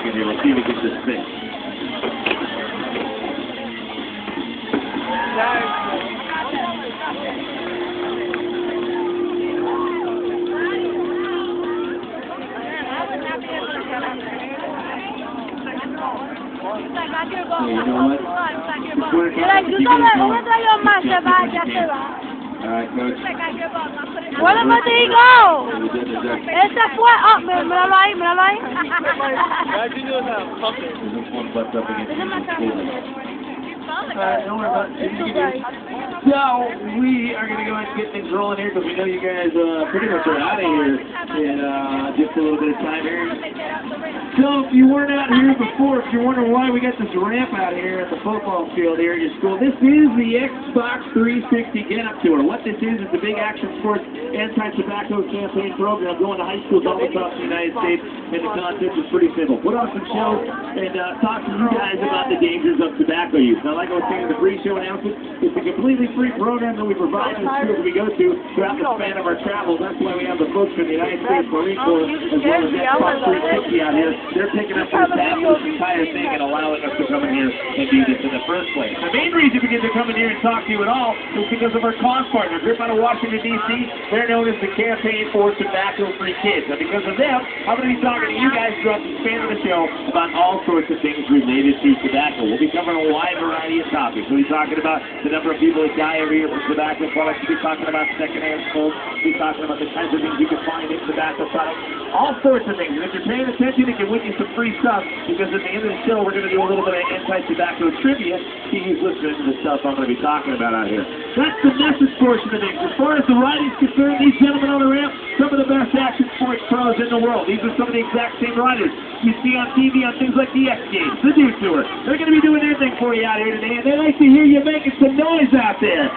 second here. We'll see if we get this fixed. So you know what? Alright, Coach. Where did he go? Ese fue up, míralo ahí, míralo ahí. Alright, don't worry about it. So, we are going to go ahead and get things rolling here because we know you guys pretty much are out of here in just a little bit of time here. So, if you weren't out here before, if you're wondering why we got this ramp out here at the football field here at your school, this is the Xbox 360 Get Up Tour. What this is the Big Action Sports Anti-Tobacco Campaign Program going to high schools all across the United States, and the concept is pretty simple. Put on some shows and talk to you guys about the dangers of tobacco use. Now, like I was saying in the pre-show announcement, it's a completely free program that we provide to the schools that we go to throughout the span of our travels. That's why we have the folks from the United States Marine Corps as well as Xbox 360 out here. They're picking up this entire thing and allowing us to come in here and do this in the first place. The main reason we get to come in here and talk to you at all is because of our cause partner, Grip out of Washington, D.C. They're known as the Campaign for Tobacco-Free Kids. And because of them, I'm going to be talking to you guys throughout the span of the show about all sorts of things related to tobacco. We'll be covering a wide variety of topics. We'll be talking about the number of people that die every year from tobacco products. We'll be talking about secondhand smoke. We'll be talking about the kinds of things you can find in tobacco products. All sorts of things. And if you're paying attention, it can win you some free stuff, because at the end of the show, we're going to do a little bit of anti-tobacco trivia. He's listening to the stuff I'm going to be talking about out here. That's the message portion of things. As far as the riding's concerned, these gentlemen on the ramp, some of the best action sports pros in the world. These are some of the exact same riders you see on TV on things like the X Games, the New Tour. They're going to be doing their thing for you out here today, and they like to hear you making some noise out there.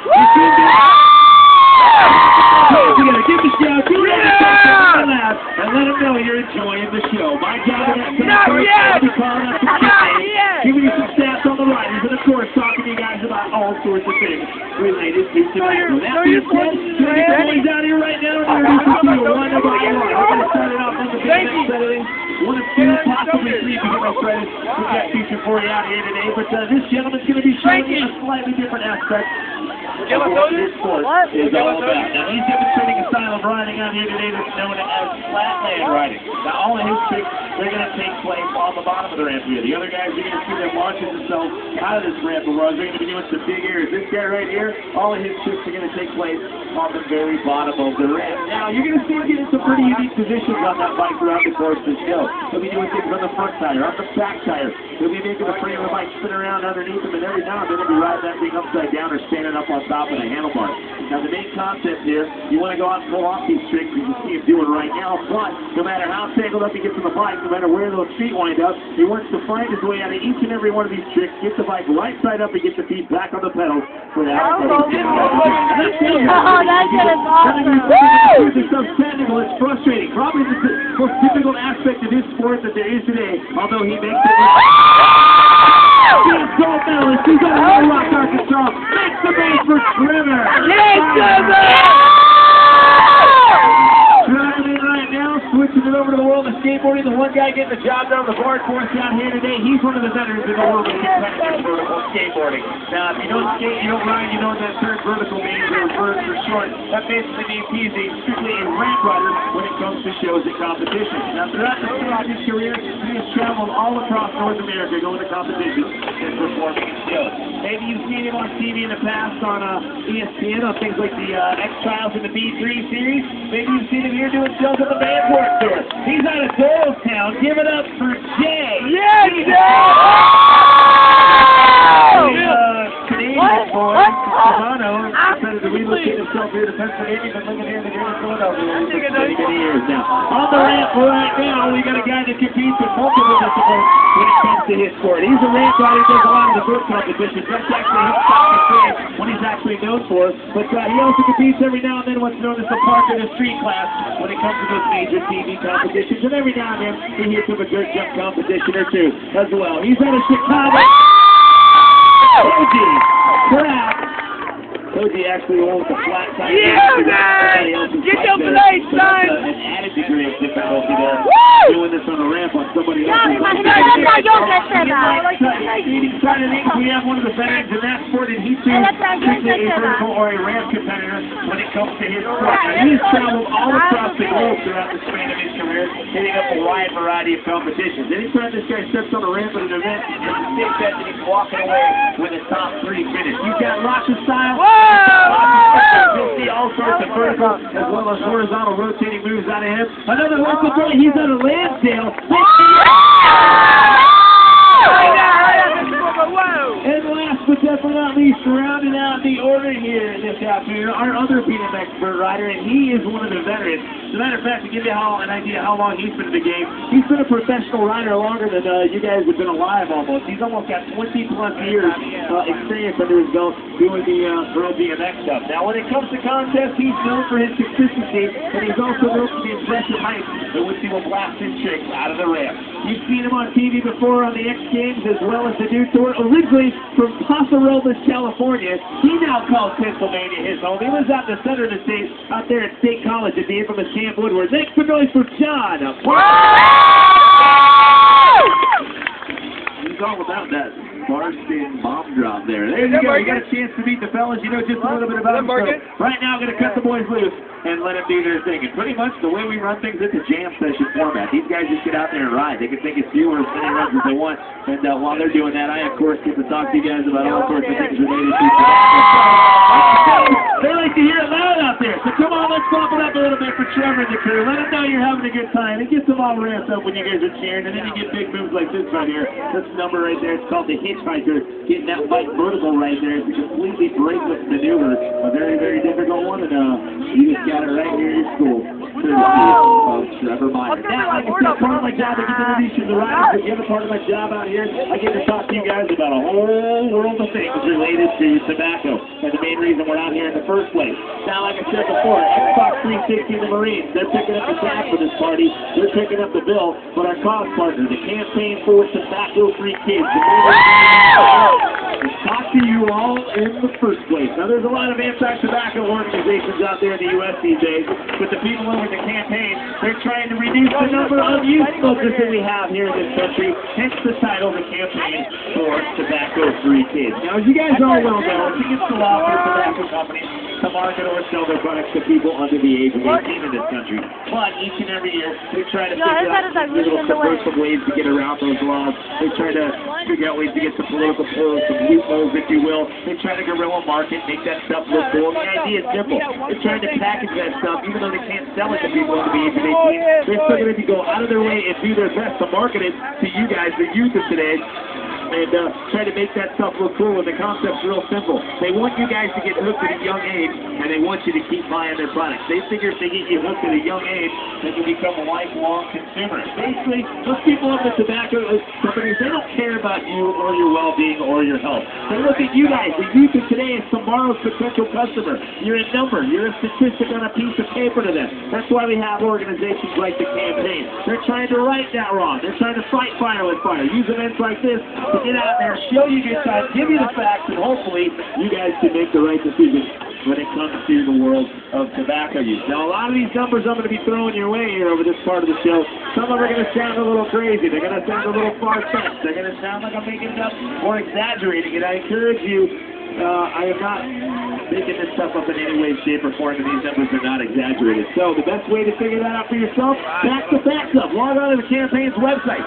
Together, give the show, do it loud, and let them know you're enjoying the show. My job is to be calling up some kids, giving you some stats on the riders, and of course, talking to you guys about all sorts of things related to tobacco. That being said, can we get the boys out here right now? We're going to do one by one. We're going to start it off on the big next set of things. One of two, possibly three, to get my credit. We've got feature for you out here today, but this gentleman's going to be showing you a slightly different aspect of what this sport is all about. Now, he's demonstrating a style of riding out here today that's known as flatland riding. Now, all of his tricks, they're going to take place on the bottom of the ramp here. The other guys, you're going to see them launching themselves out of this ramp of runs. They're going to be doing some big airs. This guy right here, all of his tricks are going to take place on the very bottom of the ramp. Now, you're going to see him get in some pretty unique positions on that bike throughout the course of the show. He'll be doing things on the front tire, on the back tire. He'll be making the frame of the bike spin around underneath him, and every now and then he'll be riding that thing upside down or standing up on top of the handlebar. Now, the main concept here, you want to go out and pull off these tricks, as you see him doing right now, but no matter how tangled up he gets on the bike, no matter where those feet wind up, he wants to find his way out of each and every one of these tricks, get the bike right side up, and get the feet back on the pedals without that's awesome. It's so technical, it's frustrating. Probably the most difficult aspect of this sport that there is today, although he makes it. He's gold medalist. He's out of Little Rock, Arkansas. Makes the base for Trynna. Driving in right now, switching it over to the world of skateboarding. The one guy getting the job done on the board for us down here today, he's one of the veterans in the world of vertical skateboarding. Now, if you don't skate, you don't ride, you know what that third vertical means, or vert for short. That basically means he's strictly a ramp rider when it comes to shows and competitions. Now, throughout the course of his career, he has traveled all across North America going to competitions and performing in shows. Maybe you've seen him on TV in the past on ESPN on things like the X-Trials and the B3 series. Maybe you've seen him here doing shows at the Vanport Tour. He's out of Doylestown. Give it up for Jay. Yes, Canadian boy from Toronto decided to relocate himself here to Pennsylvania. Been living here in the greater Philadelphia for many years now. On the ramp right now, we got a guy that competes in multiple disciplines when it comes to his sport. He's a ramp rider, does a lot of the book competitions. That's actually his what he's actually known for. But he also competes every now and then what's known as the Park of the Street class when it comes to those major TV competitions. And every now and then he hits him a dirt jump competition or two as well. He's out of Chicago. Crap. Koji actually won with the flat tire. Yeah, man! Get your blade, son! An added degree of difficulty there. Doing this on a ramp on somebody else's. Ya, imagínate yo que se da. Trying to think we have one of the veterans in that sport, and he too is a vertical or a ramp competitor when it comes to his sport. And he's traveled all across the globe throughout the span of his career, hitting up a wide variety of competitions. Anytime this guy steps on a ramp at an event, it's a big bet that he's walking away with a top 3 finish. He's got lots of style. You'll see all sorts of vertical as well as horizontal rotating moves out of him. Another local boy, he's out of Lansdale. And last but definitely not least, rounding out the order here this afternoon, our other BMX expert rider, and he is one of the veterans. As a matter of fact, to give you an idea how long he's been in the game, he's been a professional rider longer than you guys have been alive almost. He's almost got 20+ years experience under his belt doing the pro BMX stuff. Now, when it comes to contests, he's known for his consistency, and he's also known for the impressive height at which he will blast his tricks out of the ramp. You've seen him on TV before on the X Games as well as the New Tour. Originally from Paso Robles, California, he now calls Pennsylvania his home. He lives out in the center of the state, out there at State College at the infamous Camp Woodward. Thanks for noise for John. He's all about that bar-spin bomb drop there. There you go. You got a chance to meet the fellas. You know just a little bit about them. So right now, I'm going to cut the boys loose and let them do their thing. And pretty much the way we run things, it's a jam session format. These guys just get out there and ride. They can take as few or as many runs as they want. And while they're doing that, I, of course, get to talk to you guys about all sorts of things related to they like to hear it loud out there. So come on, let's pump it up a little bit for Trevor and the crew. Let them know you're having a good time. It gets them all ramped up when you guys are cheering. And then you get big moves like this right here. This number right there, it's called the hitchhiker. Getting that white vertical right there is a completely braceless maneuver. A very, very difficult one. And you just got it right here in your school. Trevor Meyer. Now, like I said, part of my job, I get to introduce you to the riders, but the other part of my job out here, I get to talk to you guys about a whole world of things related to tobacco. And the main reason we're out here in the first place. Now, like I said before, Xbox 360 and the Marines, they're picking up the tab for this party. They're picking up the bill, but our cause partner, the Campaign for Tobacco-Free Kids, talk to you all in the first place. Now, there's a lot of anti-tobacco organizations out there in the U.S. these days, but the people over the campaign, they're trying to reduce the number of youth smokers that we have here in this country, hence the title, the Campaign for Tobacco-Free Kids. Now, as you guys all well know, it's against the law for tobacco companies to market or sell their products to people under the age of 18 in this country. But each and every year, they try to figure out little subversive ways to get around those laws. They try to figure out ways to get some political polls, some loopholes, if you will. They try to guerrilla market, make that stuff look cool. The idea is simple. They're trying to package that stuff, even though they can't sell it to people under the age of 18. They're still going to go out of their way and do their best to market it to you guys, the youth of today, and try to make that stuff look cool. And the concept's real simple. They want you guys to get hooked at a young age, and they want you to keep buying their products. They figure if they get you hooked at a young age, then you become a lifelong consumer. Basically, those people in the tobacco companies, they don't care about you or your well-being or your health. They look at you guys, the youth of today, as tomorrow's potential customer. You're a number. You're a statistic on a piece of paper to them. That's why we have organizations like the Campaign. They're trying to right that wrong. They're trying to fight fire with fire. Use events like this to get out there, show you your side, give you the facts, and hopefully you guys can make the right decision when it comes to the world of tobacco use. Now, a lot of these numbers I'm going to be throwing your way here over this part of the show, some of them are going to sound a little crazy. They're going to sound a little far-fetched. They're going to sound like I'm making it up or exaggerating, and I encourage you, I am not making this stuff up in any way, shape, or form, and these numbers are not exaggerated. So the best way to figure that out for yourself, back the facts up. Log on to the campaign's website.